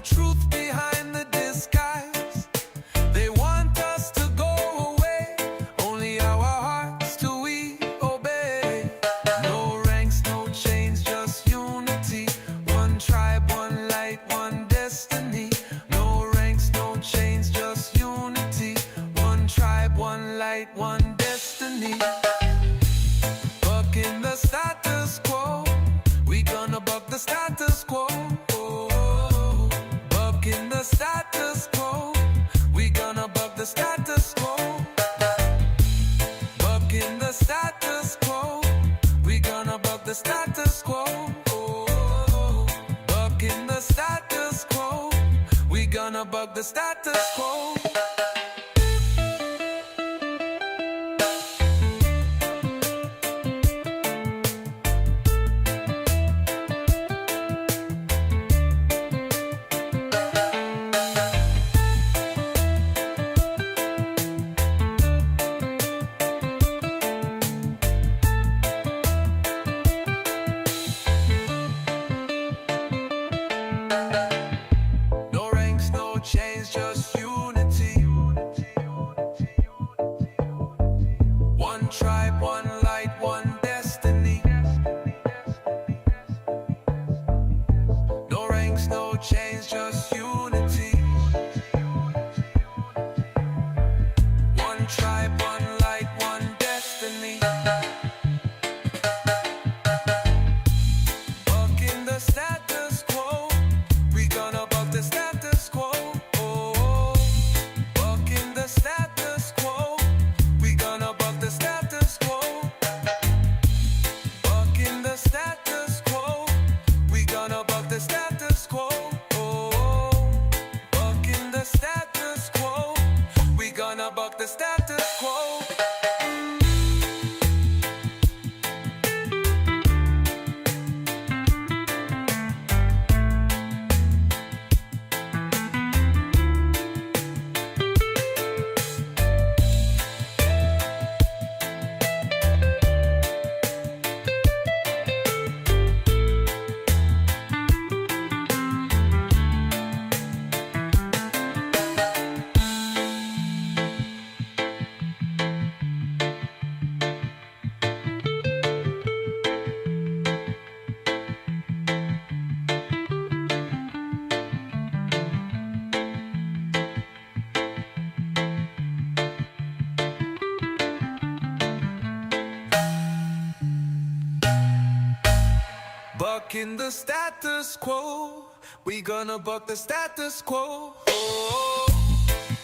truth behind the disguise. They want us to go away, only our hearts do we obey. No ranks, no chains, just unity. One tribe, one light, one destiny. No ranks, no chains, just unity. One tribe, one light, one destiny. Bucking the status quo, we gonna buck the status quo. Bucking the status quo, we gonna buck the status quo. Bucking the status quo, we gonna buck the status quo. Bucking the status quo, we gonna buck the status quo. No ranks, no chains, just unity. One tribe, one light, one destiny. No ranks, no chains, just unity. One tribe, one light, one destiny. Bucking the status quo, we gonna buck the status quo. Bucking the status quo, we gonna buck the status quo. Bucking the status quo, we gonna buck the status quo. Bucking the status quo, we gonna buck the status quo.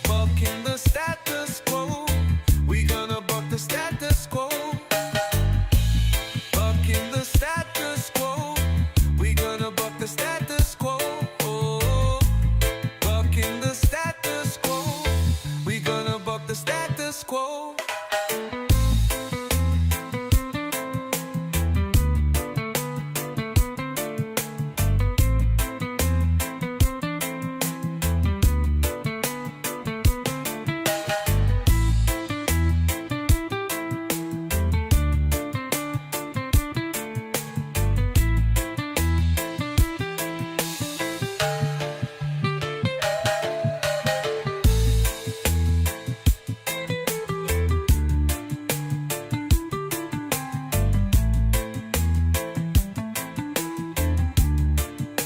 Bucking the status quo, we gonna buck the status quo. Bucking the status quo, we gonna buck the status quo. Bucking the status quo, we gonna buck the status quo.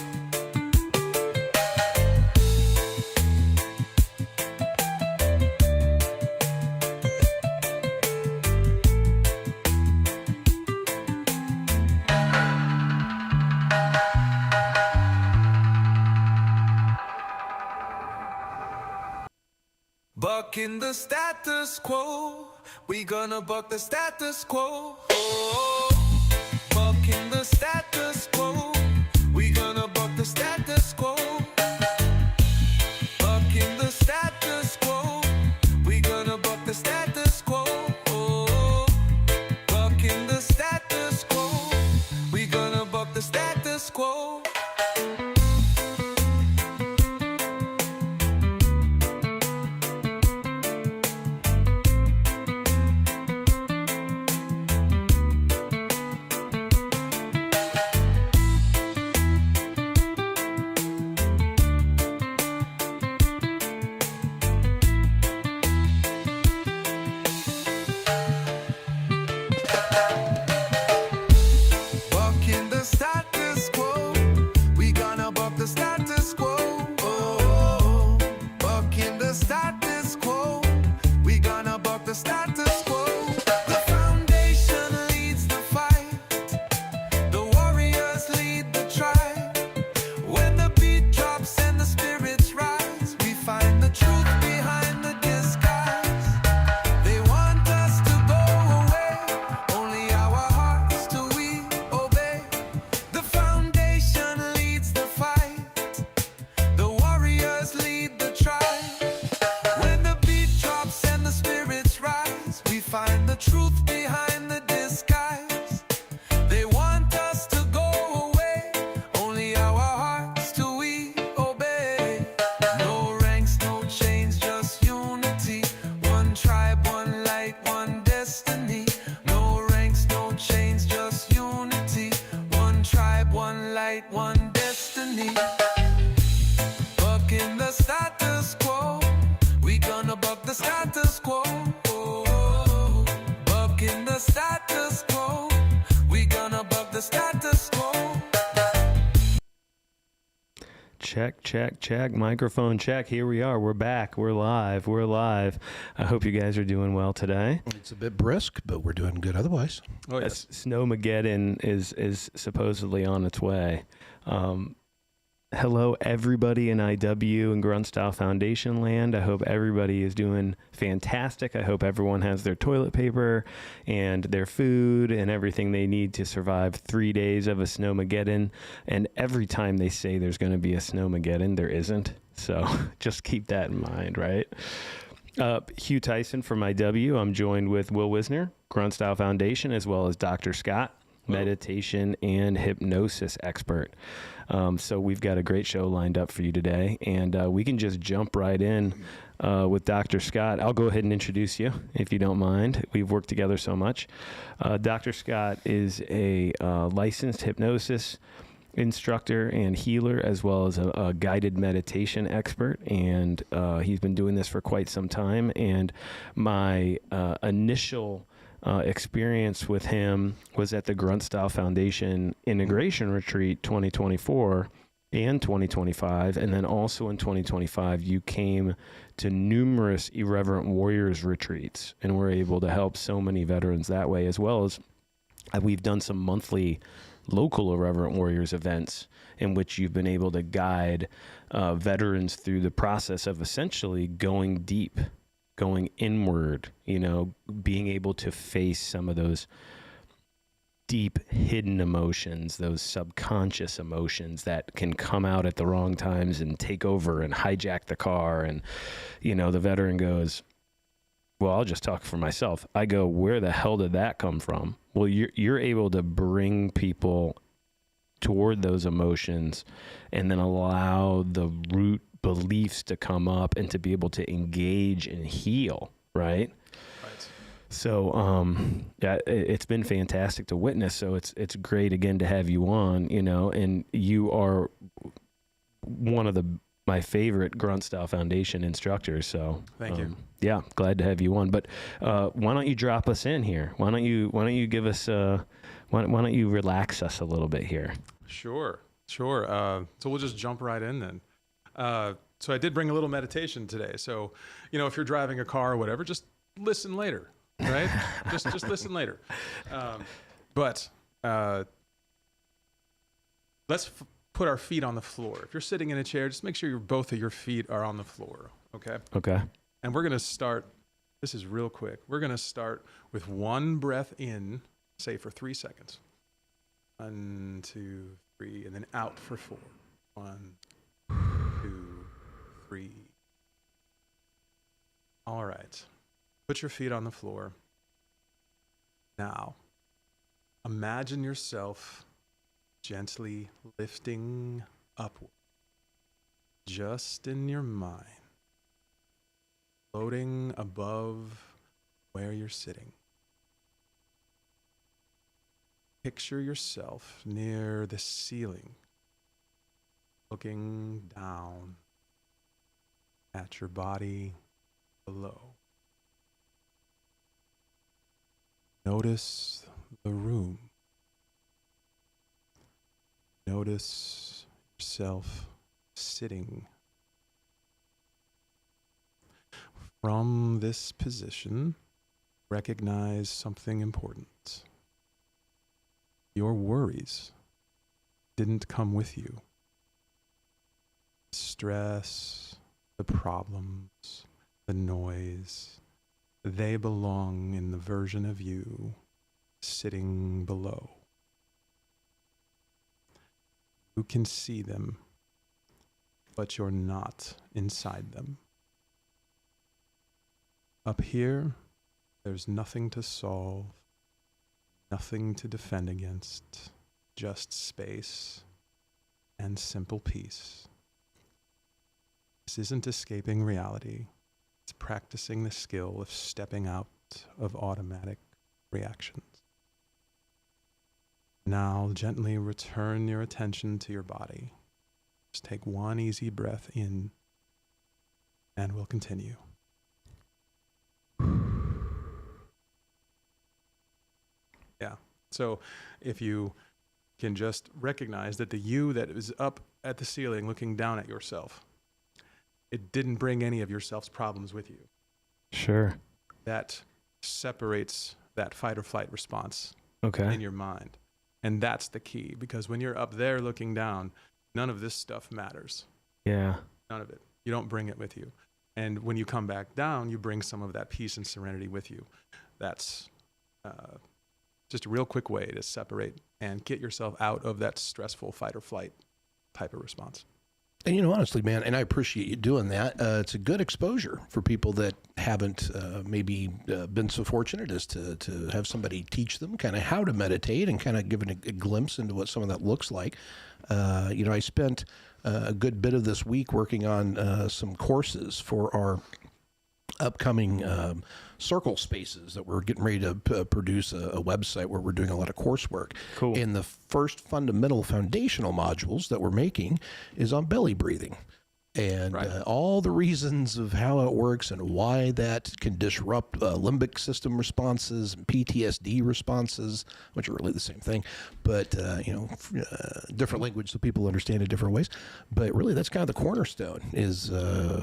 Bucking the status quo, we gonna buck the status quo. Bucking the status quo, we gonna buck the status quo. Bucking the status quo, we gonna buck the status quo. Bucking the status quo, we gonna buck the status quo. Bucking the status quo, we gonna buck the status quo. write one destiny. Bucking the status quo. We gonna buck the status quo. Bucking the status quo. We gonna buck the status quo. Check, check, check. Microphone check. Here we are. We're back. We're live. We're live. I hope you guys are doing well today. It's a bit brisk, but we're doing good otherwise. Oh, yes. Snowmageddon is supposedly on its way. Hello, everybody in IW and Grunt Style Foundation land. I hope everybody is doing fantastic. I hope everyone has their toilet paper and their food and everything they need to survive 3 days of a Snowmageddon. And every time they say there's going to be a Snowmageddon, there isn't. So just keep that in mind, right? Hugh Tyson from IW. I'm joined with Will Wisner, Grunt Style Foundation, as well as Dr. Scott, meditation and hypnosis expert. So we've got a great show lined up for you today, and we can just jump right in with Dr. Scott. I'll go ahead and introduce you, if you don't mind. We've worked together so much. Dr. Scott is a licensed hypnosis instructor and healer, as well as a guided meditation expert, and he's been doing this for quite some time. And my initial experience with him was at the Grunt Style Foundation Integration Retreat 2024 and 2025. And then also in 2025, you came to numerous Irreverent Warriors retreats and were able to help so many veterans that way, as well as we've done some monthly local Irreverent Warriors events in which you've been able to guide veterans through the process of essentially going deep, going inward, being able to face some of those deep hidden emotions, those subconscious emotions that can come out at the wrong times and take over and hijack the car. And, the veteran goes, well, I'll just talk for myself. I go, where the hell did that come from? Well, you're able to bring people toward those emotions and then allow the root beliefs to come up and to be able to engage and heal, right? So, it's been fantastic to witness. So it's great again to have you on, and you are one of my favorite Grunt Style Foundation instructors. So thank you. Yeah, glad to have you on. But why don't you drop us in here? Why don't you give us why don't you relax us a little bit here? Sure. So we'll just jump right in then. So I did bring a little meditation today. So, if you're driving a car or whatever, just listen later, right? just listen later. But let's put our feet on the floor. If you're sitting in a chair, just make sure both of your feet are on the floor, okay? Okay. And we're going to start, this is real quick. We're going to start with one breath in, say for 3 seconds. 1, 2, 3, and then out for 4. 1, 2, 3. All right. Put your feet on the floor. Now, imagine yourself gently lifting upward, just in your mind, floating above where you're sitting. Picture yourself near the ceiling, looking down at your body below. Notice the room. Notice yourself sitting. From this position, recognize something important. Your worries didn't come with you. Stress, the problems, the noise, they belong in the version of you sitting below. You can see them, but you're not inside them. Up here, there's nothing to solve, nothing to defend against, just space and simple peace. This isn't escaping reality. It's practicing the skill of stepping out of automatic reactions. now gently return your attention to your body. Just take one easy breath in, and we'll continue. Yeah. So if you can just recognize that the you that is up at the ceiling looking down at yourself, it didn't bring any of yourself's problems with you. Sure. That separates that fight or flight response Okay. in your mind. And that's the key, because when you're up there looking down, none of this stuff matters. Yeah. None of it. You don't bring it with you. And when you come back down, you bring some of that peace and serenity with you. That's just a real quick way to separate and get yourself out of that stressful fight or flight type of response. And, honestly, man, and I appreciate you doing that. It's a good exposure for people that haven't maybe been so fortunate as to have somebody teach them kind of how to meditate and kind of give a glimpse into what some of that looks like. I spent a good bit of this week working on some courses for our upcoming circle spaces that we're getting ready to produce a website where we're doing a lot of coursework. Cool. And the first fundamental foundational modules that we're making is on belly breathing. And Right. All the reasons of how it works and why that can disrupt limbic system responses and PTSD responses, which are really the same thing, but different language so people understand it different ways. But really, that's kind of the cornerstone is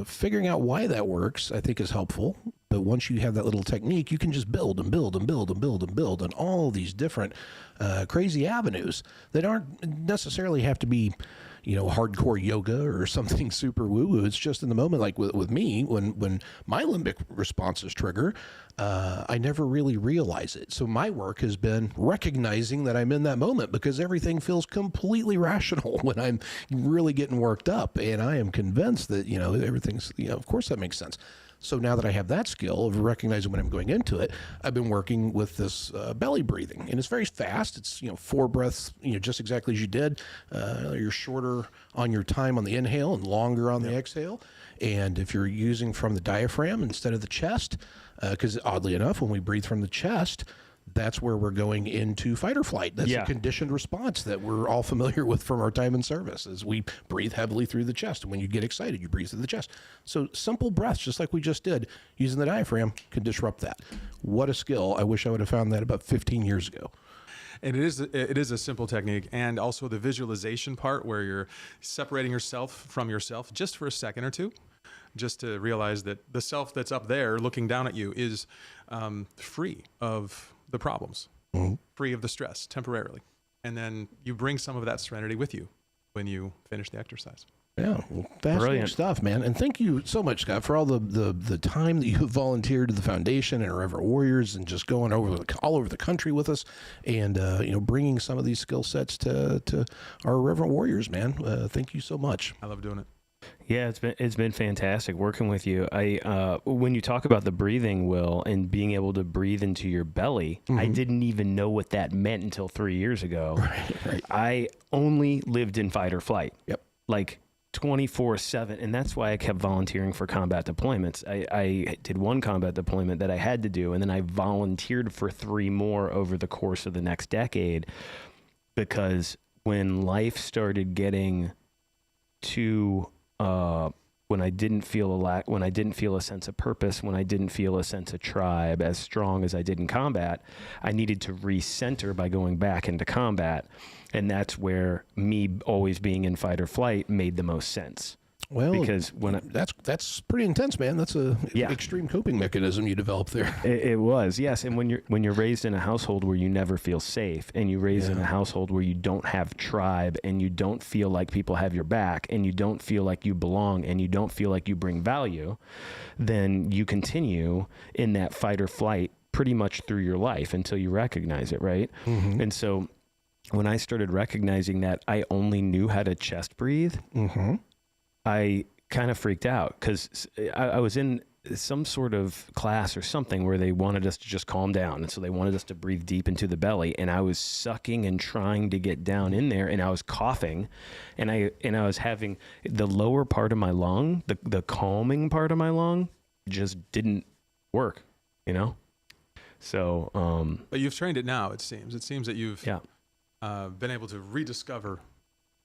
figuring out why that works. I think is helpful. But once you have that little technique, you can just build and build and build and build and build on all these different crazy avenues that aren't necessarily have to be hardcore yoga or something super woo-woo. It's just in the moment, like with me, when my limbic responses trigger, I never really realize it. So my work has been recognizing that I'm in that moment because everything feels completely rational when I'm really getting worked up. And I am convinced that, everything's, of course that makes sense. So now that I have that skill of recognizing when I'm going into it, I've been working with this belly breathing, and it's very fast. It's 4 breaths, just exactly as you did. You're shorter on your time on the inhale and longer on the exhale. And if you're using from the diaphragm instead of the chest, because oddly enough, when we breathe from the chest, that's where we're going into fight or flight. That's a conditioned response that we're all familiar with from our time in service, is we breathe heavily through the chest. And when you get excited, you breathe through the chest. So simple breaths, just like we just did, using the diaphragm can disrupt that. What a skill. I wish I would have found that about 15 years ago. And it is a simple technique, and also the visualization part where you're separating yourself from yourself just for a second or two, just to realize that the self that's up there looking down at you is free of the problems, free of the stress temporarily. And then you bring some of that serenity with you when you finish the exercise. Yeah, well, fascinating stuff, man. And thank you so much, Scott, for all the time that you have volunteered to the foundation and our Reverend Warriors, and just going all over the country with us, and bringing some of these skill sets to our Reverend Warriors, man. Thank you so much. I love doing it. Yeah, it's been fantastic working with you. When you talk about the breathing, Will, and being able to breathe into your belly, I didn't even know what that meant until 3 years ago. Right. I only lived in fight or flight. Yep. Like 24/7, and that's why I kept volunteering for combat deployments. I did one combat deployment that I had to do, and then I volunteered for 3 more over the course of the next decade, because when life started getting too when I didn't feel a sense of purpose, when I didn't feel a sense of tribe as strong as I did in combat, I needed to recenter by going back into combat. And that's where me always being in fight or flight made the most sense. Well, because that's pretty intense, man. That's a extreme coping mechanism you developed there. It was, yes. And when you're raised in a household where you never feel safe, and you raised in a household where you don't have tribe, and you don't feel like people have your back, and you don't feel like you belong, and you don't feel like you bring value, then you continue in that fight or flight pretty much through your life until you recognize it, right? Mm-hmm. And so when I started recognizing that I only knew how to chest breathe, I kind of freaked out, because I was in some sort of class or something where they wanted us to just calm down. And so they wanted us to breathe deep into the belly. And I was sucking and trying to get down in there, and I was coughing, and I was having the lower part of my lung, the calming part of my lung, just didn't work, So, but you've trained it now, it seems. It seems that you've been able to rediscover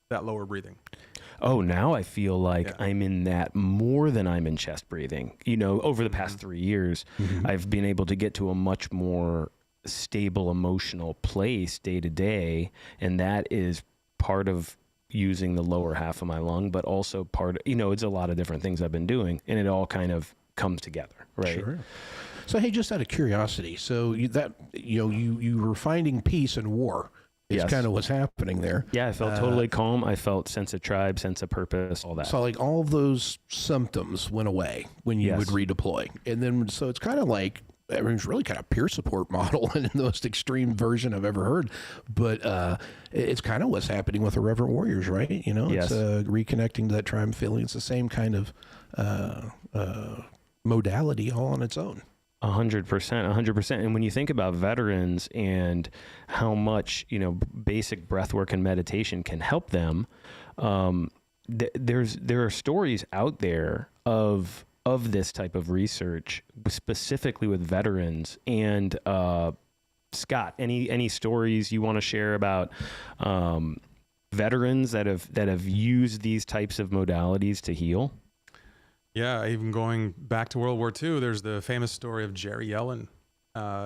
that lower breathing. Oh, now I feel like Yeah. I'm in that more than I'm in chest breathing. You know, over the past 3 years, I've been able to get to a much more stable emotional place day to day. And that is part of using the lower half of my lung, but also part of, you know, it's a lot of different things I've been doing, and it all kind of comes together, right? Sure. So, hey, just out of curiosity, so you were finding peace in war. It's Yes. kind of what's happening there. Yeah, I felt totally calm. I felt sense of tribe, sense of purpose, all that. So, like, all of those symptoms went away when you Yes. would redeploy. And then, so it's kind of like, I mean, it's really kind of peer support model in the most extreme version I've ever heard. But it's kind of what's happening with the Reverend Warriors, right? You know, Yes. it's reconnecting to that tribe feeling. It's the same kind of modality all on its own. 100%, 100%. And when you think about veterans and how much, you know, basic breath work and meditation can help them, there are stories out there of this type of research, specifically with veterans. And Scott, any stories you want to share about veterans that have used these types of modalities to heal? Yeah, even going back to World War II, there's the famous story of Jerry Yellen,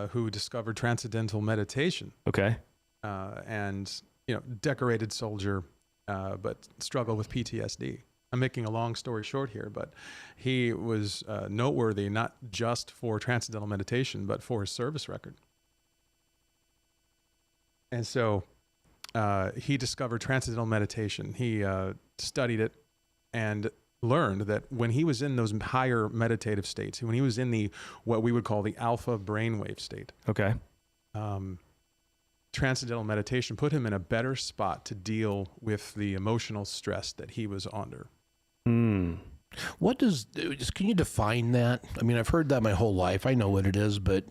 who discovered transcendental meditation. Okay. And, you know, decorated soldier, but struggled with PTSD. I'm making a long story short here, but he was noteworthy not just for transcendental meditation, but for his service record. And so he discovered transcendental meditation. He studied it and learned that when he was in those higher meditative states, when he was in the what we would call the alpha brainwave state, Okay. transcendental meditation put him in a better spot to deal with the emotional stress that he was under. What can you define that? I mean, I've heard that my whole life. I know what it is, but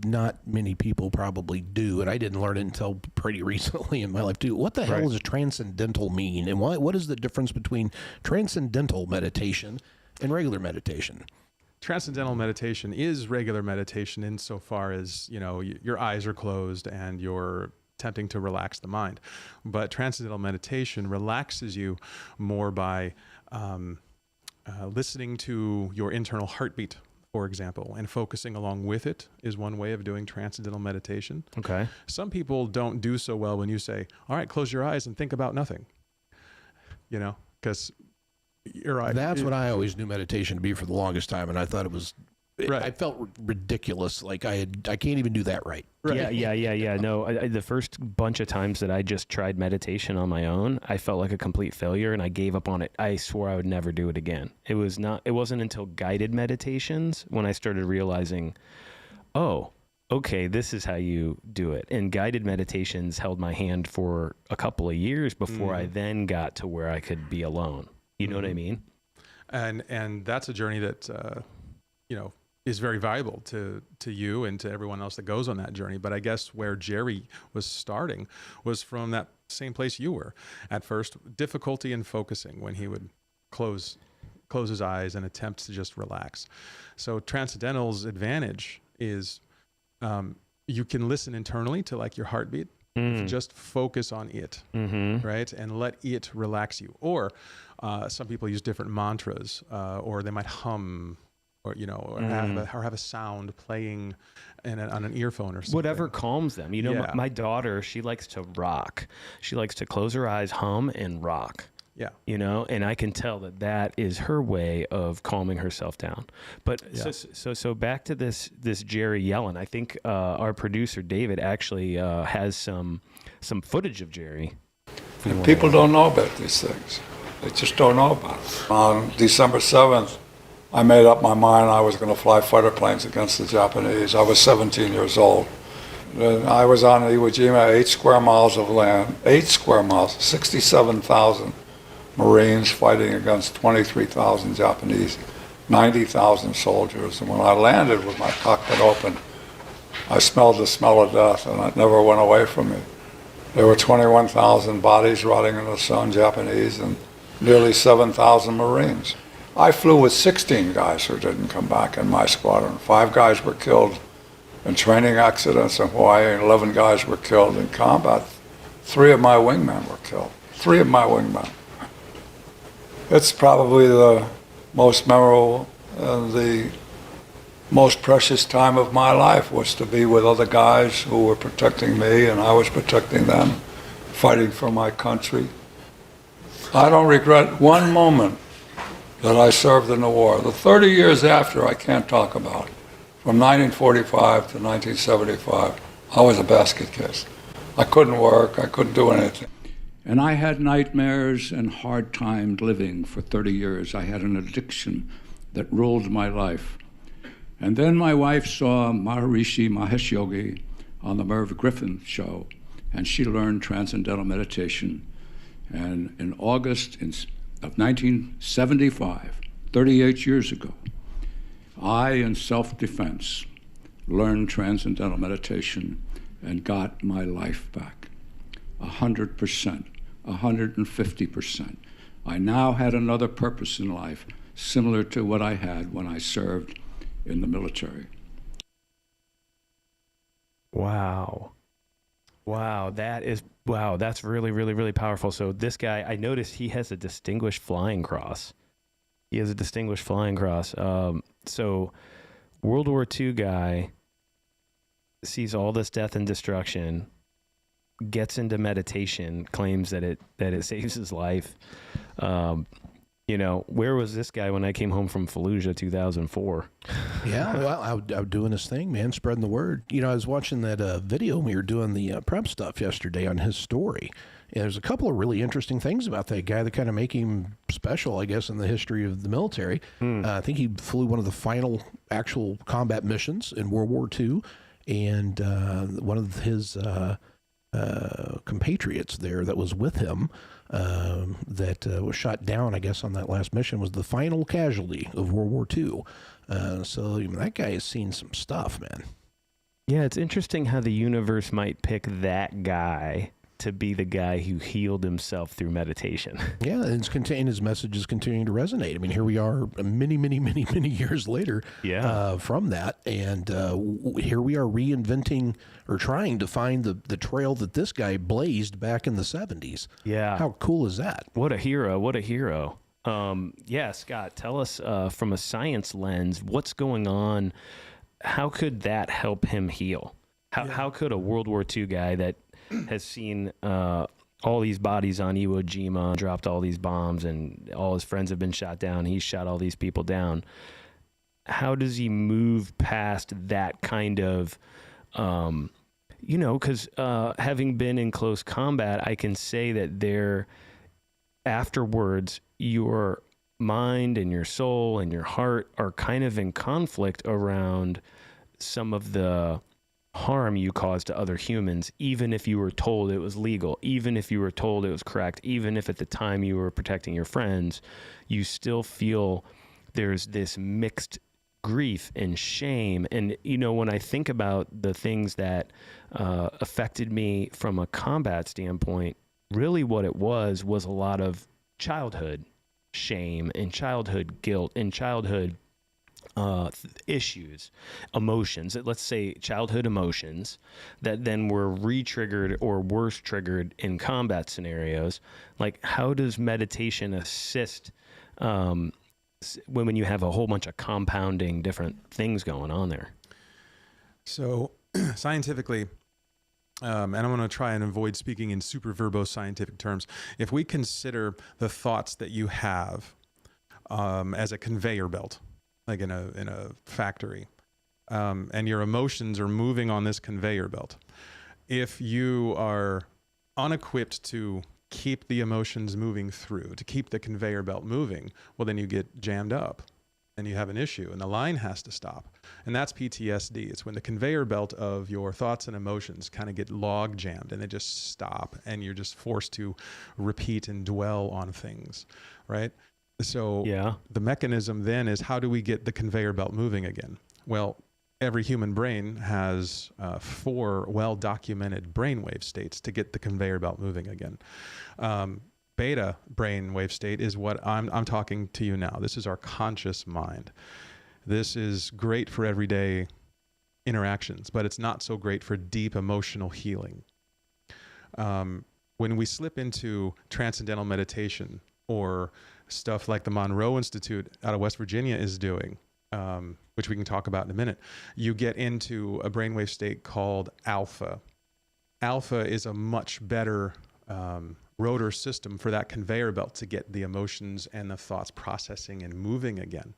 not many people probably do. And I didn't learn it until pretty recently in my life too. What the hell does transcendental mean? And what is the difference between transcendental meditation and regular meditation? Transcendental meditation is regular meditation insofar as, you know, your eyes are closed and you're attempting to relax the mind. But transcendental meditation relaxes you more by listening to your internal heartbeat, for example, and focusing along with it is one way of doing transcendental meditation. Okay. Some people don't do so well when you say, all right, close your eyes and think about nothing, you know, because your eyes. That's what I always knew meditation to be for the longest time. And I thought it was, Right. I felt ridiculous. Like I can't even do that right. Right. Yeah. No, the first bunch of times that I just tried meditation on my own, I felt like a complete failure and I gave up on it. I swore I would never do it again. It wasn't until guided meditations when I started realizing, oh, okay, this is how you do it. And guided meditations held my hand for a couple of years before I then got to where I could be alone. You know what I mean? And that's a journey that, you know, is very valuable to you and to everyone else that goes on that journey. But I guess where Jerry was starting was from that same place you were. At first, difficulty in focusing when he would close his eyes and attempt to just relax. So Transcendental's advantage is you can listen internally to like your heartbeat. Just focus on it, right? And let it relax you. Or some people use different mantras, or they might hum, or or have a sound playing on an earphone or something. Whatever calms them. You know, my daughter, she likes to rock. She likes to close her eyes, hum, and rock. Yeah. You know, and I can tell that is her way of calming herself down. But so back to this Jerry Yellen. I think our producer David actually has some footage of Jerry. And people don't know about these things. They just don't know about it. On December 7th, I made up my mind I was going to fly fighter planes against the Japanese. I was 17 years old. And I was on Iwo Jima, 8 square miles of land, 8 square miles, 67,000 Marines fighting against 23,000 Japanese, 90,000 soldiers. And when I landed with my cockpit open, I smelled the smell of death, and it never went away from me. There were 21,000 bodies rotting in the sun, Japanese, and nearly 7,000 Marines. I flew with 16 guys who didn't come back in my squadron. 5 guys were killed in training accidents in Hawaii, and 11 guys were killed in combat 3 of my wingmen were killed. 3 of my wingmen. It's probably the most memorable and the most precious time of my life was to be with other guys who were protecting me and I was protecting them, fighting for my country. I don't regret one moment that I served in the war. The 30 years after, I can't talk about. From 1945 to 1975, I was a basket case. I couldn't work, I couldn't do anything. And I had nightmares and hard time living for 30 years. I had an addiction that ruled my life. And then my wife saw Maharishi Mahesh Yogi on the Merv Griffin show, and she learned Transcendental Meditation. And in August of 1975, 38 years ago, I, in self-defense, learned Transcendental Meditation and got my life back. 100%, 150%. I now had another purpose in life, similar to what I had when I served in the military. Wow. Wow, that's really, really, really powerful. So this guy, I noticed he has a Distinguished Flying Cross. He has a Distinguished Flying Cross. So World War II guy sees all this death and destruction, gets into meditation, claims that it saves his life. You know, where was this guy when I came home from Fallujah 2004? Yeah, well, I'm doing this thing, man, spreading the word. You know, I was watching that video when we were doing the prep stuff yesterday on his story. And there's a couple of really interesting things about that guy that kind of make him special, I guess, in the history of the military. I think he flew one of the final actual combat missions in World War II. And one of his compatriots there that was with him that was shot down, I guess, on that last mission was the final casualty of World War II. So that guy has seen some stuff, man. Yeah, it's interesting how the universe might pick that guy to be the guy who healed himself through meditation. Yeah, and his message is continuing to resonate. I mean, here we are many, many, many, many years later from that, and here we are reinventing or trying to find the trail that this guy blazed back in the 70s. Yeah. How cool is that? What a hero. What a hero. Yeah, Scott, tell us from a science lens, what's going on? How could that help him heal? How could a World War II guy that has seen all these bodies on Iwo Jima, dropped all these bombs, and all his friends have been shot down, he's shot all these people down, how does he move past that kind of, because having been in close combat, I can say that afterwards, your mind and your soul and your heart are kind of in conflict around some of the harm you caused to other humans, even if you were told it was legal, even if you were told it was correct, even if at the time you were protecting your friends, you still feel there's this mixed grief and shame. And, when I think about the things that affected me from a combat standpoint, really what it was a lot of childhood shame and childhood guilt and childhood issues, emotions, let's say childhood emotions that then were re-triggered or worse triggered in combat scenarios. Like, how does meditation assist when you have a whole bunch of compounding different things going on there? So scientifically, and I'm going to try and avoid speaking in super verbose scientific terms. If we consider the thoughts that you have as a conveyor belt, like in a factory, and your emotions are moving on this conveyor belt. If you are unequipped to keep the emotions moving through, to keep the conveyor belt moving, well, then you get jammed up and you have an issue and the line has to stop. And that's PTSD. It's when the conveyor belt of your thoughts and emotions kind of get log jammed and they just stop and you're just forced to repeat and dwell on things, right? So the mechanism then is, how do we get the conveyor belt moving again? Well, every human brain has 4 well-documented brainwave states to get the conveyor belt moving again. Beta brainwave state is what I'm talking to you now. This is our conscious mind. This is great for everyday interactions, but it's not so great for deep emotional healing. when we slip into transcendental meditation or stuff like the Monroe Institute out of West Virginia is doing, which we can talk about in a minute, you get into a brainwave state called alpha. Alpha is a much better rotor system for that conveyor belt to get the emotions and the thoughts processing and moving again.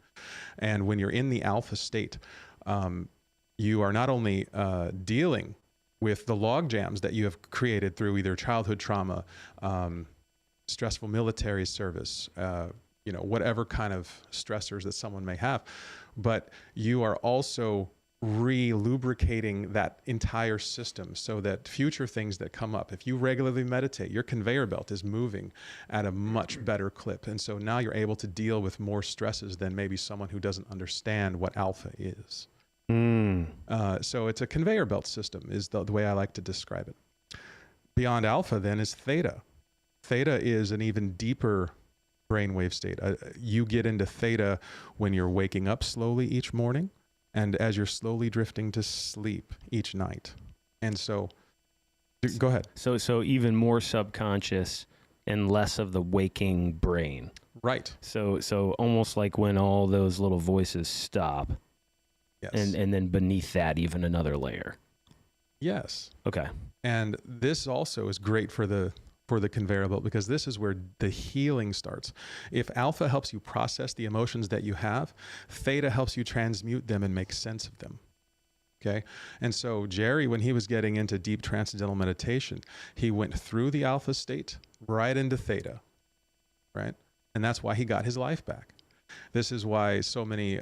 And when you're in the alpha state, you are not only dealing with the log jams that you have created through either childhood trauma, stressful military service, whatever kind of stressors that someone may have, but you are also re-lubricating that entire system so that future things that come up, if you regularly meditate, your conveyor belt is moving at a much better clip. And so now you're able to deal with more stresses than maybe someone who doesn't understand what alpha is. So it's a conveyor belt system is the way I like to describe it. Beyond alpha then is theta. Theta is an even deeper brainwave state. You get into theta when you're waking up slowly each morning and as you're slowly drifting to sleep each night. And so, go ahead. So even more subconscious and less of the waking brain. Right. So almost like when all those little voices stop. Yes. And then beneath that, even another layer. Yes. Okay. And this also is great for the conveyor belt because this is where the healing starts. If alpha helps you process the emotions that you have, theta helps you transmute them and make sense of them. Okay. And so Jerry, when he was getting into deep transcendental meditation, he went through the alpha state right into theta, right? And that's why he got his life back. This is why so many,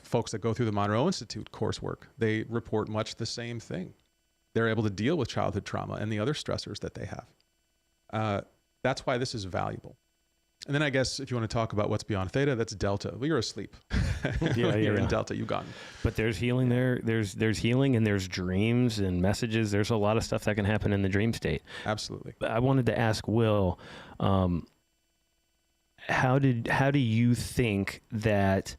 folks that go through the Monroe Institute coursework, they report much the same thing. They're able to deal with childhood trauma and the other stressors that they have. That's why this is valuable. And then I guess if you want to talk about what's beyond theta, that's delta. Well, you're asleep. You're in delta, you've gone. But there's healing there. There's healing and there's dreams and messages. There's a lot of stuff that can happen in the dream state. Absolutely. I wanted to ask Will, how do you think that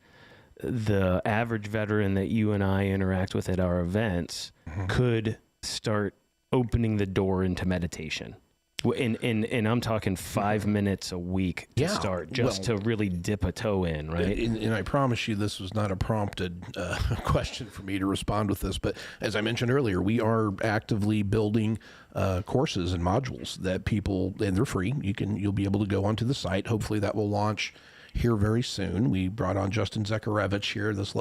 the average veteran that you and I interact with at our events could start opening the door into meditation? And I'm talking 5 minutes a week to start, to really dip a toe in, right? And I promise you this was not a prompted question for me to respond with this, but as I mentioned earlier, we are actively building courses and modules that people, and they're free. You'll be able to go onto the site. Hopefully that will launch here very soon. We brought on Justin Zekarevich here this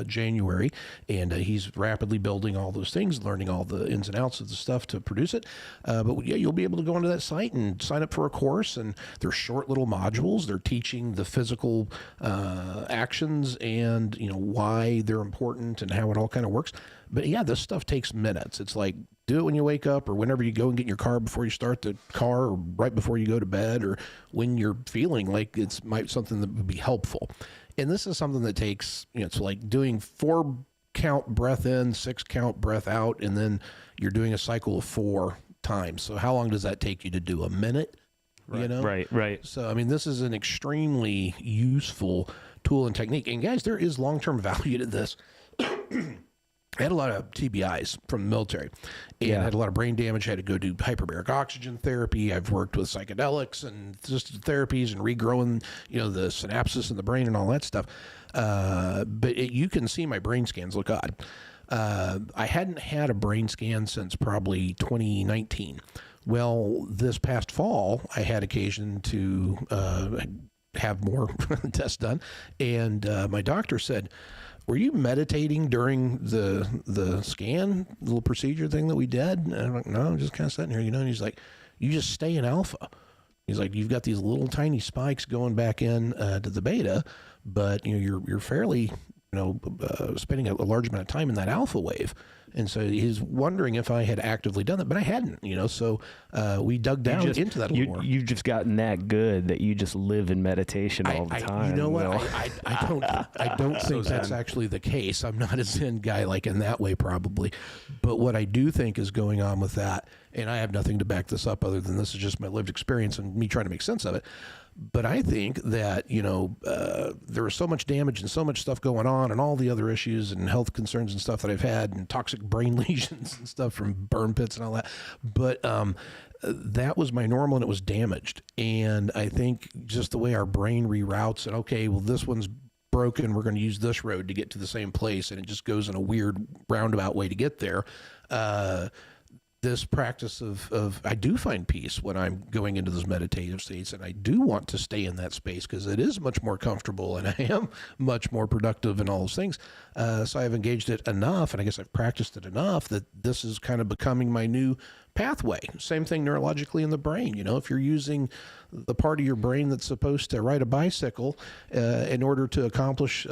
January, and he's rapidly building all those things, learning all the ins and outs of the stuff to produce it. But yeah, you'll be able to go onto that site and sign up for a course, and they're short little modules. They're teaching the physical actions and why they're important and how it all kind of works. But yeah, this stuff takes minutes. It's like, do it when you wake up or whenever you go and get in your car before you start the car or right before you go to bed or when you're feeling like it's something that would be helpful. And this is something that takes, it's like doing 4 count breath in, 6 count breath out, and then you're doing a cycle of 4 times. So how long does that take you to do? A minute? Right. Right. So, I mean, this is an extremely useful tool and technique. And guys, there is long-term value to this. I had a lot of TBIs from the military, and I had a lot of brain damage. I had to go do hyperbaric oxygen therapy. I've worked with psychedelics and assisted therapies and regrowing, the synapses in the brain and all that stuff. But you can see my brain scans look odd. I hadn't had a brain scan since probably 2019. Well, this past fall, I had occasion to have more tests done, and my doctor said, "Were you meditating during the scan, little procedure thing that we did?" And I'm like, "No, I'm just kind of sitting here, And he's like, "You just stay in alpha." He's like, "You've got these little tiny spikes going back in to the beta, but you're fairly spending a large amount of time in that alpha wave." And so he's wondering if I had actively done that, but I hadn't. So we dug down into that a little more. You've just gotten that good that you just live in meditation all the time. You know what? I don't think that's actually the case. I'm not a Zen guy like in that way, probably. But what I do think is going on with that, and I have nothing to back this up other than this is just my lived experience and me trying to make sense of it. But I think that, there was so much damage and so much stuff going on and all the other issues and health concerns and stuff that I've had and toxic brain lesions and stuff from burn pits and all that. But that was my normal, and it was damaged. And I think just the way our brain reroutes it, okay, well, this one's broken, we're going to use this road to get to the same place, and it just goes in a weird roundabout way to get there. This practice of I do find peace when I'm going into those meditative states, and I do want to stay in that space because it is much more comfortable, and I am much more productive and all those things. So I've engaged it enough, and I guess I've practiced it enough that this is kind of becoming my new pathway. Same thing neurologically in the brain. If you're using the part of your brain that's supposed to ride a bicycle in order to accomplish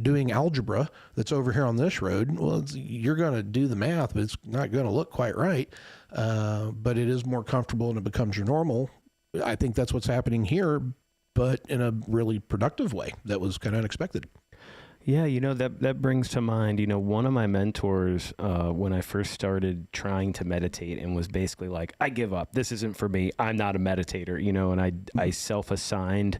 doing algebra that's over here on this road, well, you're going to do the math, but it's not going to look quite right. But it is more comfortable, and it becomes your normal. I think that's what's happening here, but in a really productive way that was kind of unexpected. Yeah, that brings to mind, one of my mentors, when I first started trying to meditate and was basically like, I give up. This isn't for me. I'm not a meditator, and I self-assigned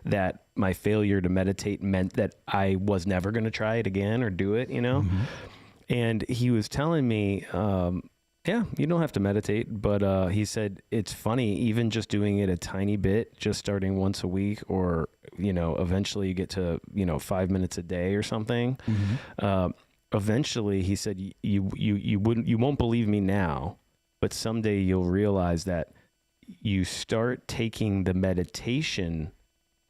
that my failure to meditate meant that I was never going to try it again or do it, And he was telling me, yeah, you don't have to meditate, but he said it's funny, even just doing it a tiny bit, just starting once a week, or eventually you get to 5 minutes a day or something. Eventually, he said you won't believe me now, but someday you'll realize that you start taking the meditation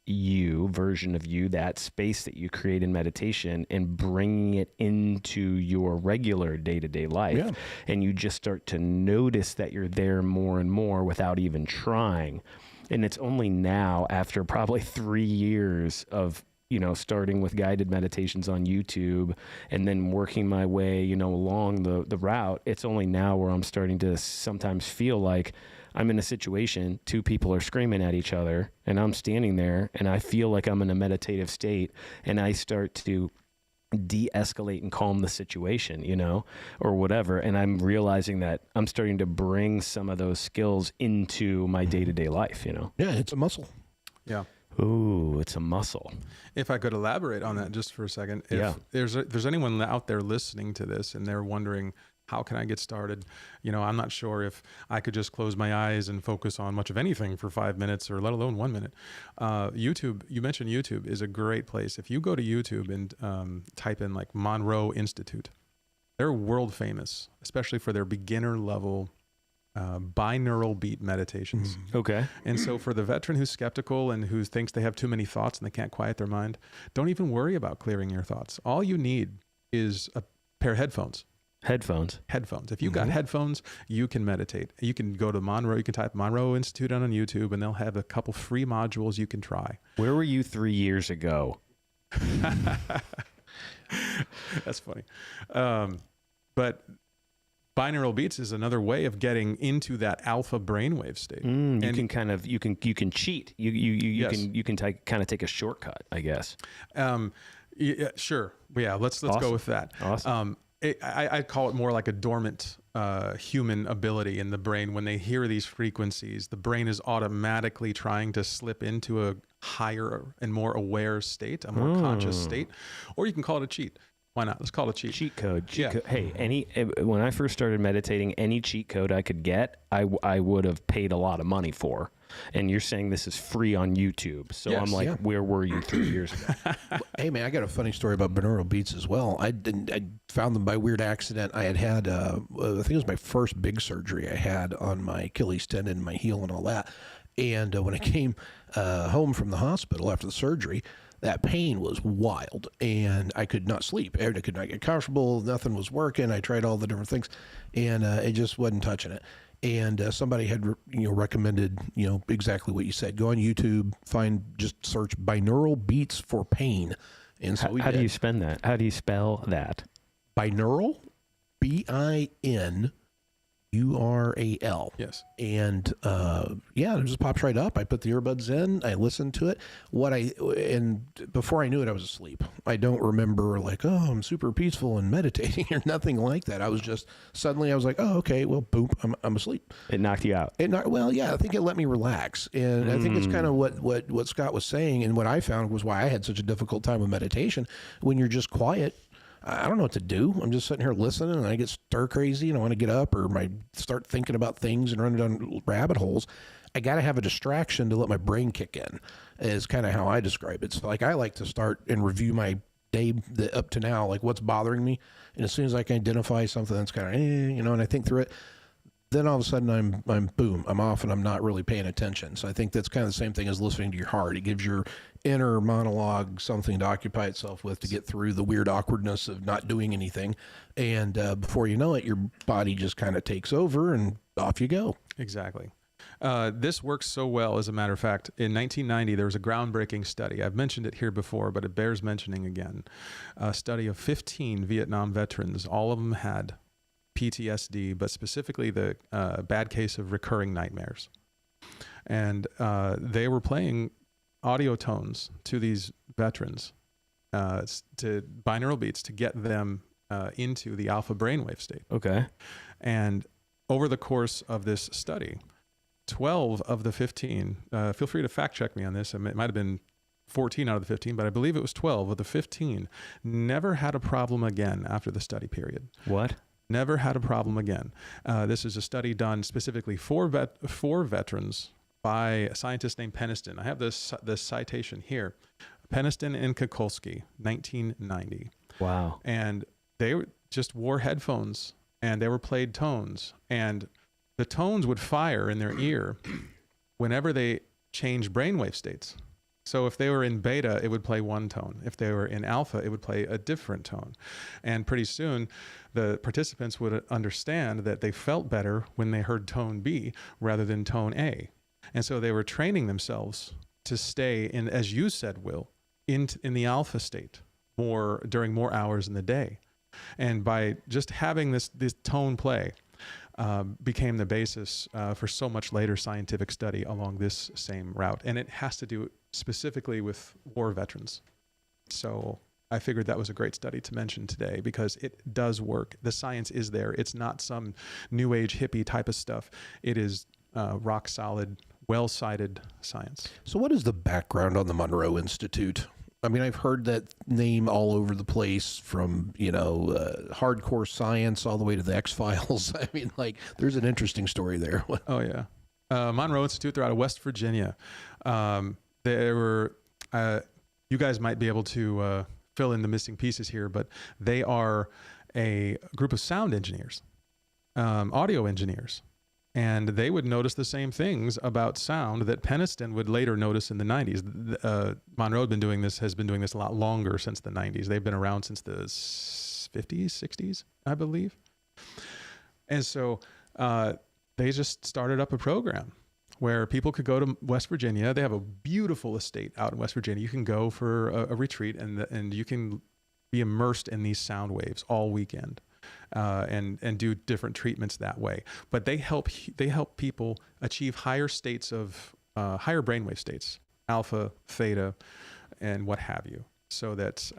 version of you, that space that you create in meditation, and bringing it into your regular day-to-day life. Yeah. And you just start to notice that you're there more and more without even trying. And it's only now, after probably 3 years of starting with guided meditations on YouTube and then working my way along the route, it's only now where I'm starting to sometimes feel like I'm in a situation, two people are screaming at each other, and I'm standing there, and I feel like I'm in a meditative state, and I start to de-escalate and calm the situation, or whatever. And I'm realizing that I'm starting to bring some of those skills into my day-to-day life, Yeah, it's a muscle. Yeah. Ooh, it's a muscle. If I could elaborate on that just for a second. If there's anyone out there listening to this and they're wondering, how can I get started? I'm not sure if I could just close my eyes and focus on much of anything for 5 minutes, or let alone 1 minute. YouTube, you mentioned YouTube is a great place. If you go to YouTube and type in like Monroe Institute, they're world famous, especially for their beginner level binaural beat meditations. Okay. And so for the veteran who's skeptical and who thinks they have too many thoughts and they can't quiet their mind, don't even worry about clearing your thoughts. All you need is a pair of headphones. Headphones. If you've got headphones, you can meditate. You can go to Monroe. You can type Monroe Institute on YouTube, and they'll have a couple free modules you can try. Where were you 3 years ago? That's funny. But binaural beats is another way of getting into that alpha brainwave state. You can cheat. You can kind of take a shortcut, I guess. Yeah, sure. Yeah, let's Awesome. go with that. Awesome. I call it more like a dormant human ability in the brain. When they hear these frequencies, the brain is automatically trying to slip into a higher and more aware state, a more conscious state. Or you can call it a cheat. Why not? Let's call it a cheat. Cheat code. Hey, when I first started meditating, any cheat code I could get, I would have paid a lot of money for. And you're saying this is free on YouTube. So Yes. I'm like, where were you 3 years ago? Hey man, I got a funny story about binaural beats as well. I found them by weird accident. I had I think it was my first big surgery I had on my Achilles tendon, my heel, and all that. And when I came home from the hospital after the surgery, that pain was wild, and I could not sleep. I could not get comfortable. Nothing was working. I tried all the different things, and it just wasn't touching it. And somebody had recommended exactly what you said. Go on YouTube, just search binaural beats for pain. And so How do you spell that? How do you spell that? Binaural, BINURAL. Yes. And it just pops right up. I put the earbuds in, I listened to it. And before I knew it, I was asleep. I don't remember like, oh, I'm super peaceful and meditating or nothing like that. I was just suddenly I was like, oh, okay, well, boom, I'm asleep. It knocked you out. I think it let me relax. And I think it's kind of what Scott was saying, and what I found was why I had such a difficult time with meditation. When you're just quiet, I don't know what to do. I'm just sitting here listening, and I get stir crazy, and I want to get up, or I start thinking about things and running down rabbit holes. I got to have a distraction to let my brain kick in, is kind of how I describe it. So like I like to start and review my day up to now, like what's bothering me. And as soon as I can identify something that's kind of, and I think through it, then all of a sudden I'm boom, I'm off and I'm not really paying attention. So I think that's kind of the same thing as listening to your heart. It gives your inner monologue something to occupy itself with to get through the weird awkwardness of not doing anything. And before you know it, your body just kind of takes over and off you go. Exactly. This works so well, as a matter of fact. In 1990, there was a groundbreaking study. I've mentioned it here before, but it bears mentioning again. A study of 15 Vietnam veterans. All of them had PTSD, but specifically the bad case of recurring nightmares. And they were playing audio tones to these veterans, to binaural beats, to get them into the alpha brainwave state. Okay. And over the course of this study, 12 of the 15, feel free to fact check me on this, it might have been 14 out of the 15, but I believe it was 12 of the 15, never had a problem again after the study period. What? Never had a problem again. This is a study done specifically for veterans by a scientist named Peniston. I have this citation here. Peniston and Kukulski, 1990. Wow. And they just wore headphones, and they were played tones, and the tones would fire in their ear whenever they changed brainwave states. So if they were in beta, it would play one tone. If they were in alpha, it would play a different tone. And pretty soon, the participants would understand that they felt better when they heard tone B rather than tone A. And so they were training themselves to stay in, as you said, Will, in the alpha state during more hours in the day. And by just having this tone play, became the basis for so much later scientific study along this same route. And it has to do specifically with war veterans. So I figured that was a great study to mention today because it does work. The science is there. It's not some new age hippie type of stuff. It is rock solid, well-cited science. So what is the background on the Monroe Institute? I mean, I've heard that name all over the place, from, hardcore science all the way to the X-Files. I mean, like, there's an interesting story there. Oh, yeah. Monroe Institute, they're out of West Virginia. They were, you guys might be able to fill in the missing pieces here, but they are a group of sound engineers, audio engineers. And they would notice the same things about sound that Peniston would later notice in the 90s. Monroe has been doing this a lot longer, since the 90s. They've been around since the 50s, 60s, I believe. And so they just started up a program where people could go to West Virginia. They have a beautiful estate out in West Virginia. You can go for a retreat, and you can be immersed in these sound waves all weekend. And do different treatments that way. But they help people achieve higher states of higher brainwave states, alpha, theta, and what have you, so that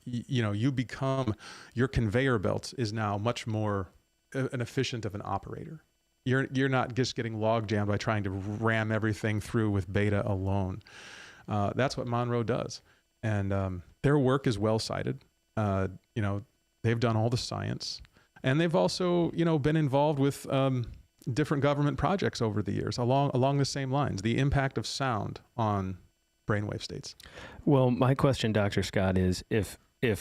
you become, your conveyor belt is now much more an efficient of an operator. You're not just getting log jammed by trying to ram everything through with beta alone. That's what Monroe does, and their work is well cited. They've done all the science, and they've also, been involved with different government projects over the years along the same lines. The impact of sound on brainwave states. Well, my question, Dr. Scott, is if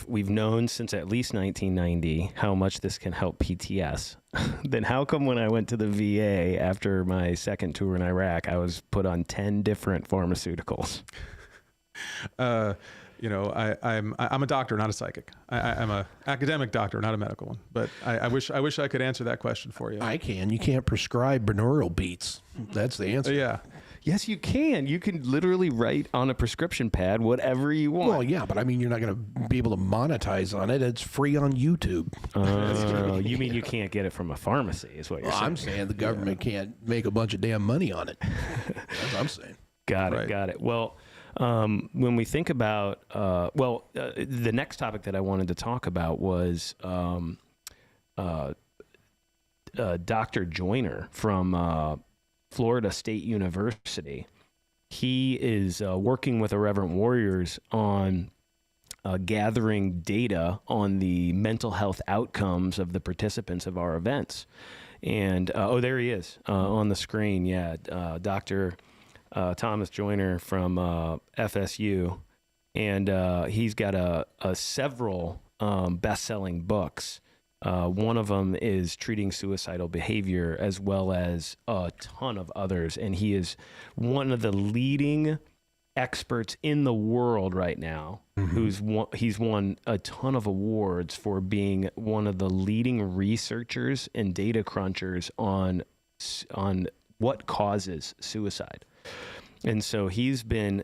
we've known since at least 1990 how much this can help PTS, then how come when I went to the VA after my second tour in Iraq, I was put on 10 different pharmaceuticals? I'm a doctor, not a psychic. I'm an academic doctor, not a medical one. But I wish I could answer that question for you. I can. You can't prescribe binaural beats. That's the answer. Yeah. Yes, you can. You can literally write on a prescription pad whatever you want. Well, yeah, but I mean, you're not going to be able to monetize on it. It's free on YouTube. You mean you can't get it from a pharmacy is what you're saying. I'm saying the government can't make a bunch of damn money on it. That's what I'm saying. Got it. Well, when we think about, the next topic that I wanted to talk about was Dr. Joyner from Florida State University. He is working with Irreverent Warriors on gathering data on the mental health outcomes of the participants of our events. And there he is on the screen. Yeah, Dr. Thomas Joyner from FSU, and he's got several best-selling books. One of them is Treating Suicidal Behavior, as well as a ton of others. And he is one of the leading experts in the world right now. He's won a ton of awards for being one of the leading researchers and data crunchers on what causes suicide. And so he's been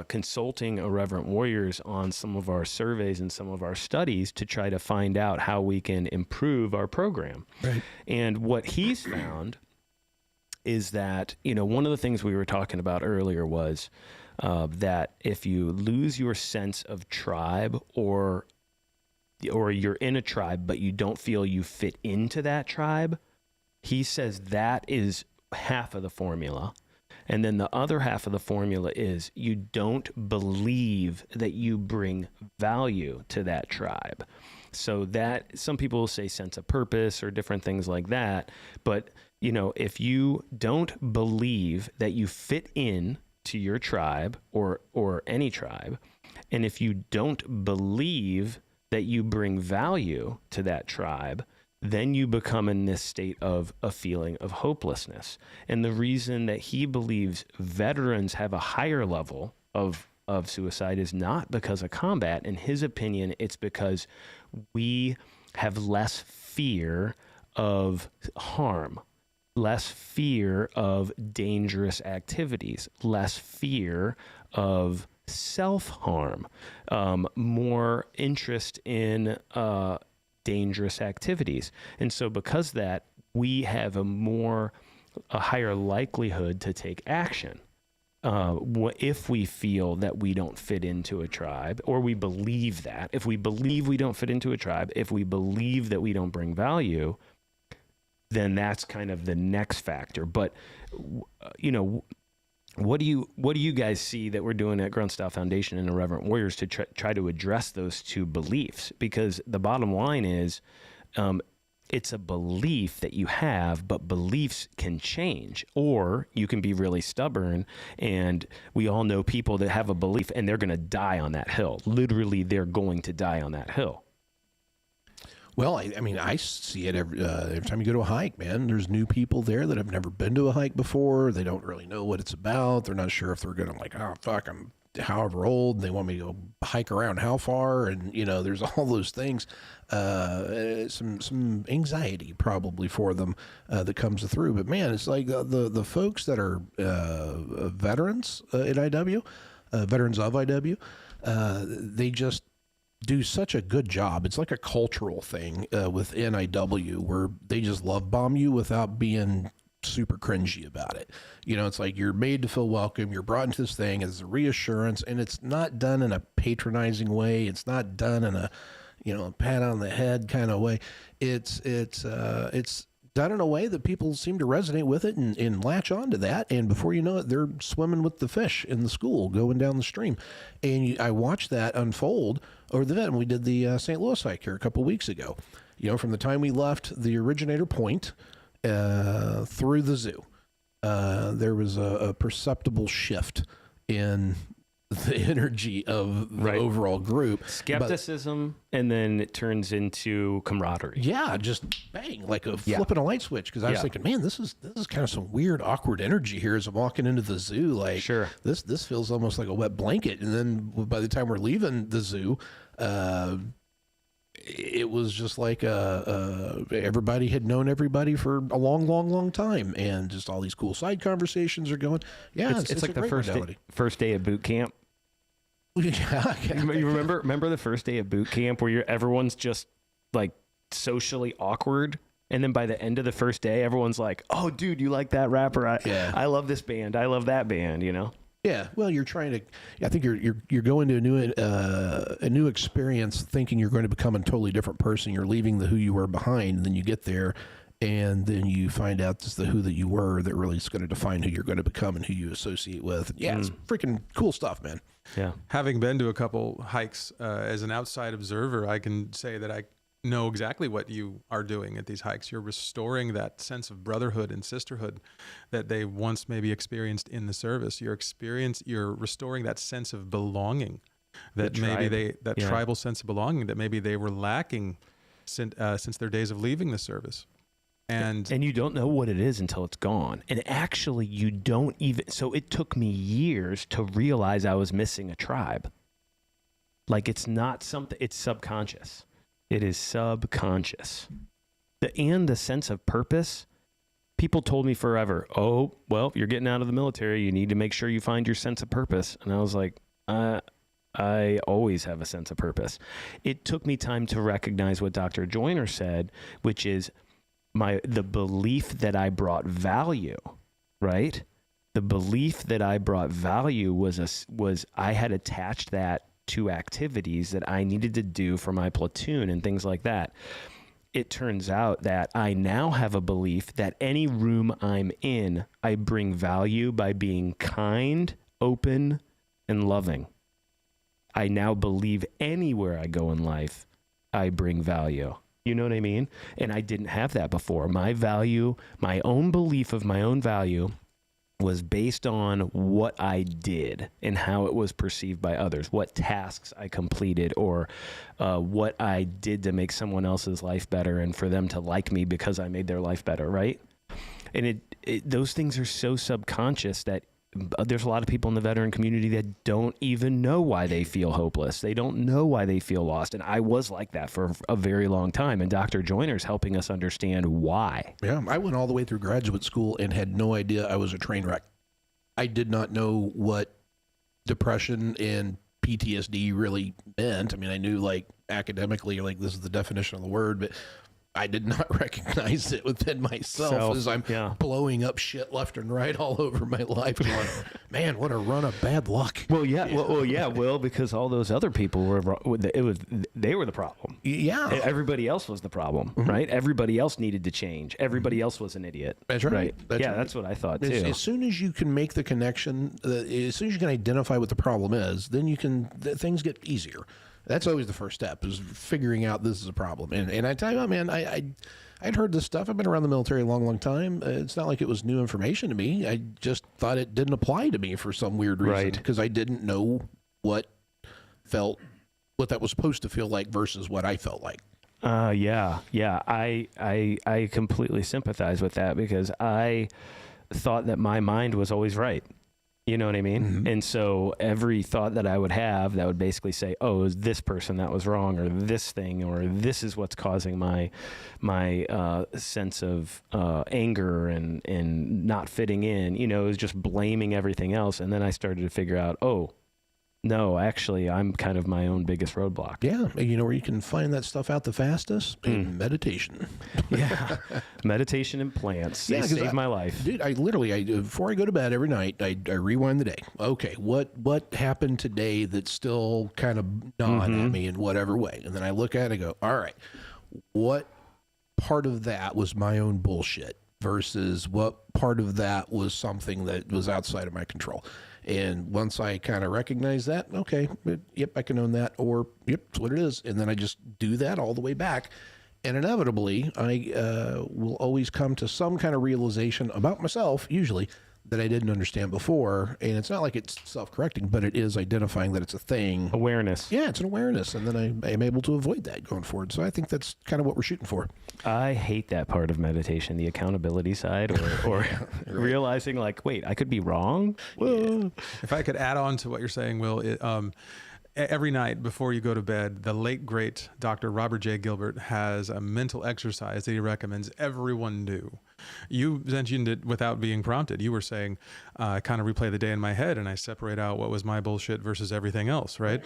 consulting Irreverent Warriors on some of our surveys and some of our studies to try to find out how we can improve our program. Right. And what he's found is that, one of the things we were talking about earlier was that if you lose your sense of tribe, or you're in a tribe but you don't feel you fit into that tribe, he says that is half of the formula. And then the other half of the formula is you don't believe that you bring value to that tribe. So that, some people will say sense of purpose or different things like that. But, if you don't believe that you fit in to your tribe or any tribe, and if you don't believe that you bring value to that tribe, then you become in this state of a feeling of hopelessness. And the reason that he believes veterans have a higher level of suicide is not because of combat. In his opinion, it's because we have less fear of harm, less fear of dangerous activities, less fear of self-harm, more interest in dangerous activities. And so because of that, we have a higher likelihood to take action. If we feel that we don't fit into a tribe, or we believe that, if we believe we don't fit into a tribe, if we believe that we don't bring value, then that's kind of the next factor. But, what do you guys see that we're doing at Grunt Style Foundation and Irreverent Warriors to try to address those two beliefs? Because the bottom line is, it's a belief that you have, but beliefs can change, or you can be really stubborn. And we all know people that have a belief and they're going to die on that hill. Literally, they're going to die on that hill. Well, I mean, I see it every time you go to a hike, man. There's new people there that have never been to a hike before. They don't really know what it's about. They're not sure if they're going to I'm however old. They want me to go hike around how far. And, there's all those things, some anxiety probably for them that comes through. But, man, it's like the folks that are veterans at IW, veterans of IW, they just do such a good job. It's like a cultural thing within IW where they just love bomb you without being super cringy about it. It's like you're made to feel welcome. You're brought into this thing as a reassurance, and it's not done in a patronizing way. It's not done in a, a pat on the head kind of way. It's done in a way that people seem to resonate with it and latch on to that. And before you know it, they're swimming with the fish in the school, going down the stream. And I watched that unfold over the event. We did the St. Louis hike here a couple of weeks ago. From the time we left the originator point through the zoo, there was a perceptible shift in the energy of the overall group. Skepticism, and then it turns into camaraderie. Yeah, just bang, like a flipping a light switch. Because I was thinking, man, this is kind of some weird, awkward energy here as I'm walking into the zoo. Like, sure, this feels almost like a wet blanket. And then by the time we're leaving the zoo, it was just like everybody had known everybody for a long, long, long time, and just all these cool side conversations are going. Yeah, it's like the first day of boot camp. Yeah, you remember the first day of boot camp where everyone's just like socially awkward, and then by the end of the first day, everyone's like, "Oh, dude, you like that rapper? I love this band. I love that band." Yeah, well, you're trying to. I think you're going to a new experience, thinking you're going to become a totally different person. You're leaving the who you were behind, and then you get there, and then you find out just the who that you were that really is going to define who you're going to become and who you associate with. Yeah, it's freaking cool stuff, man. Yeah. Having been to a couple hikes as an outside observer, I can say that I know exactly what you are doing at these hikes. You're restoring that sense of brotherhood and sisterhood that they once maybe experienced in the service. You're restoring that sense of belonging that tribal sense of belonging that maybe they were lacking since their days of leaving the service. And you don't know what it is until it's gone. And actually, you don't even. So it took me years to realize I was missing a tribe. Like, it's not something, it's subconscious. It is subconscious. And the sense of purpose, people told me forever, oh, well, you're getting out of the military. You need to make sure you find your sense of purpose. And I was like, I always have a sense of purpose. It took me time to recognize what Dr. Joyner said, which is the belief that I brought value, right? The belief that I brought value was I had attached that to activities that I needed to do for my platoon and things like that. It turns out that I now have a belief that any room I'm in, I bring value by being kind, open, and loving. I now believe anywhere I go in life, I bring value. You know what I mean? And I didn't have that before. My value, my own belief of my own value was based on what I did and how it was perceived by others, what tasks I completed, or what I did to make someone else's life better and for them to like me because I made their life better, right? And those things are so subconscious that there's a lot of people in the veteran community that don't even know why they feel hopeless. They don't know why they feel lost. And I was like that for a very long time. And Dr. Joyner's helping us understand why. Yeah, I went all the way through graduate school and had no idea I was a train wreck. I did not know what depression and PTSD really meant. I mean, I knew like academically, like this is the definition of the word, but I did not recognize it within myself as I'm blowing up shit left and right all over my life. Going, man, what a run of bad luck. Well, yeah. Well, because all those other people they were the problem. Yeah. Everybody else was the problem, right? Everybody else needed to change. Everybody else was an idiot. That's right. That's what I thought too. As soon as you can make the connection, as soon as you can identify what the problem is, then things get easier. That's always the first step, is figuring out this is a problem. And I tell you what, man, I'd heard this stuff. I've been around the military a long, long time. It's not like it was new information to me. I just thought it didn't apply to me for some weird reason, because I didn't know what that was supposed to feel like versus what I felt like. Yeah. I completely sympathize with that, because I thought that my mind was always right. You know what I mean? Mm-hmm. And so every thought that I would have that would basically say, oh, it was this person that was wrong, or this thing, or this is what's causing my sense of anger and not fitting in, it was just blaming everything else. And then I started to figure out, oh, no, actually, I'm kind of my own biggest roadblock. Yeah. You know where you can find that stuff out the fastest? In meditation. Yeah. Meditation and plants. They saved my life. Dude, I literally, before I go to bed every night, I rewind the day. Okay, what happened today that's still kind of gnawing at me in whatever way? And then I look at it and go, all right, what part of that was my own bullshit versus what part of that was something that was outside of my control? And once I kind of recognize that, okay, yep, I can own that, or yep, it's what it is. And then I just do that all the way back. And inevitably, I will always come to some kind of realization about myself, usually, that I didn't understand before. And it's not like it's self-correcting, but it is identifying that it's a thing. Awareness. Yeah, it's an awareness. And then I am able to avoid that going forward. So I think that's kind of what we're shooting for. I hate that part of meditation, the accountability side, or realizing like, wait, I could be wrong. Yeah. If I could add on to what you're saying, Will, every night before you go to bed, the late, great Dr. Robert J. Gilbert has a mental exercise that he recommends everyone do. You mentioned it without being prompted. You were saying, I kind of replay the day in my head and I separate out what was my bullshit versus everything else, right?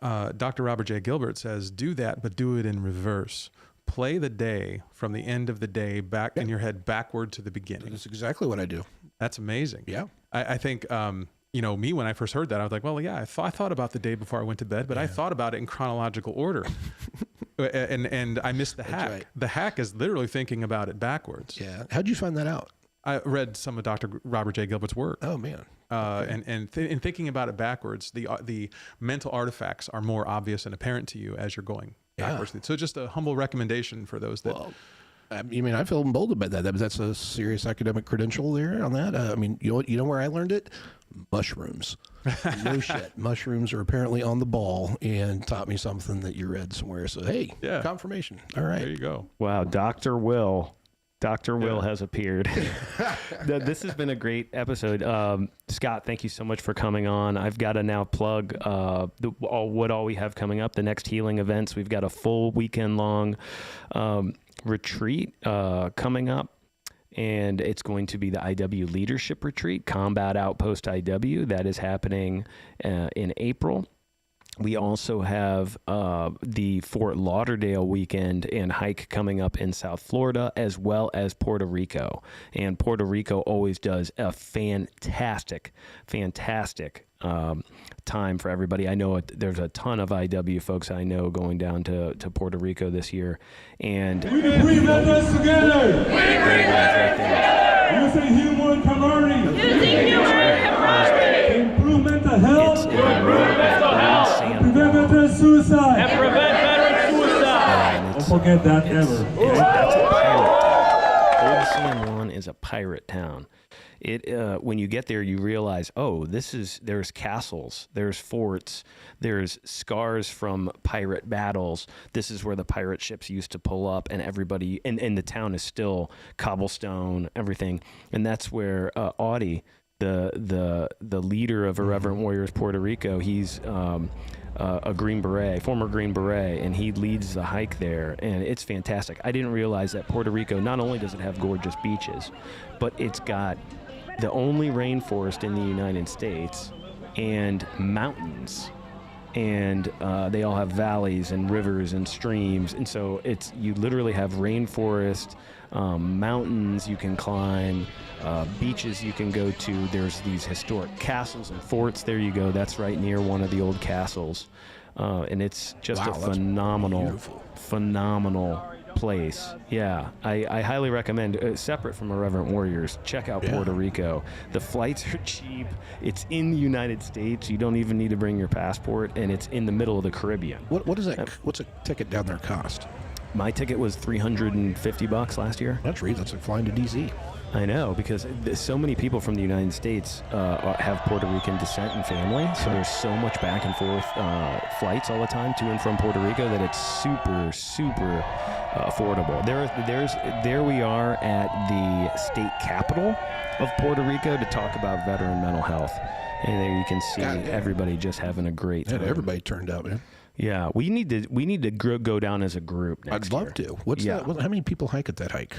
Dr. Robert J. Gilbert says, do that, but do it in reverse. Play the day from the end of the day back in your head backward to the beginning. That's exactly what I do. That's amazing. Yeah. I think, me, when I first heard that, I was like, well, yeah, I thought about the day before I went to bed, but I thought about it in chronological order. And I missed the hack. right. The hack is literally thinking about it backwards. Yeah. How'd you find that out? I read some of Dr. Robert J. Gilbert's work. Oh man. And in thinking about it backwards, the mental artifacts are more obvious and apparent to you as you're going backwards. So just a humble recommendation for those that. Well, I mean, I feel emboldened by that. That's a serious academic credential there on that. I mean, you know where I learned it? Mushrooms. No shit. Mushrooms are apparently on the ball and taught me something that you read somewhere. So, hey, confirmation. All right. There you go. Wow, Dr. Will has appeared. This has been a great episode. Scott, thank you so much for coming on. I've got to now plug what all we have coming up, the next healing events. We've got a full weekend long retreat coming up, and it's going to be the IW Leadership Retreat, Combat Outpost IW. That is happening in April. We also have the Fort Lauderdale weekend and hike coming up in South Florida, as well as Puerto Rico. And Puerto Rico always does a fantastic time for everybody. I know there's a ton of IW folks I know going down to Puerto Rico this year. And we can bring us together. We bring us together. Using human camaraderie. Using human camaraderie. Improve mental health. Prevent veteran suicide. And prevent veteran suicide. Don't forget that ever. That's a pirate. Old San Juan is a pirate town. When you get there, you realize, there's castles, there's forts, there's scars from pirate battles. This is where the pirate ships used to pull up, and everybody, and the town is still cobblestone, everything. And that's where Audie, the leader of Irreverent Warriors Puerto Rico, he's a Green Beret, former Green Beret, and he leads the hike there, and it's fantastic. I didn't realize that Puerto Rico, not only does it have gorgeous beaches, but it's got the only rainforest in the United States and mountains, and they all have valleys and rivers and streams, and so you literally have rainforest, mountains you can climb, beaches you can go to. There's these historic castles and forts. There you go. That's right near one of the old castles, and it's just a phenomenal place. Yeah, I highly recommend, separate from Irreverent Warriors, check out Puerto Rico. The flights are cheap. It's in the United States. You don't even need to bring your passport, and it's in the middle of the Caribbean. What is that? What's a ticket down there cost? My ticket was $350 last year. That's like flying to DC. I know, because so many people from the United States have Puerto Rican descent and family, so there's so much back and forth flights all the time to and from Puerto Rico that it's super affordable. There we are at the state capital of Puerto Rico to talk about veteran mental health, and there you can see everybody just having a great time. Everybody turned out, man. Yeah, we need to go down as a group next year. I'd love to. What's that? How many people hike at that hike?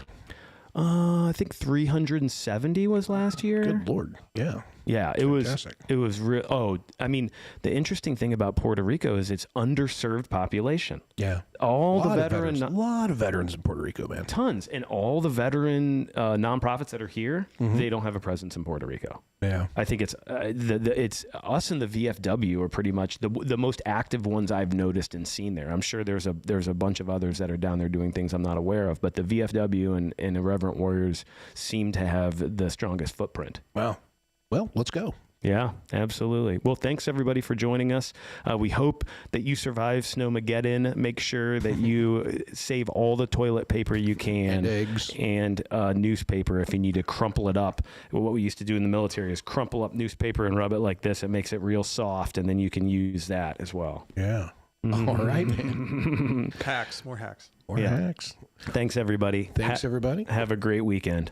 I think 370 was last year. Good Lord. Yeah. Yeah, Fantastic. it was real. Oh, I mean, the interesting thing about Puerto Rico is it's underserved population. Yeah. A lot of veterans in Puerto Rico, man. Tons. And all the veteran nonprofits that are here, they don't have a presence in Puerto Rico. Yeah. I think it's it's us and the VFW are pretty much the most active ones I've noticed and seen there. I'm sure there's a bunch of others that are down there doing things I'm not aware of, but the VFW and Irreverent Warriors seem to have the strongest footprint. Wow. Well, let's go. Yeah, absolutely. Well, thanks everybody for joining us. We hope that you survive Snowmageddon. Make sure that you save all the toilet paper you can. And eggs. And newspaper if you need to crumple it up. What we used to do in the military is crumple up newspaper and rub it like this. It makes it real soft, and then you can use that as well. Yeah. All right, man. Hacks, more hacks. More hacks. Thanks, everybody. Thanks, everybody. Have a great weekend.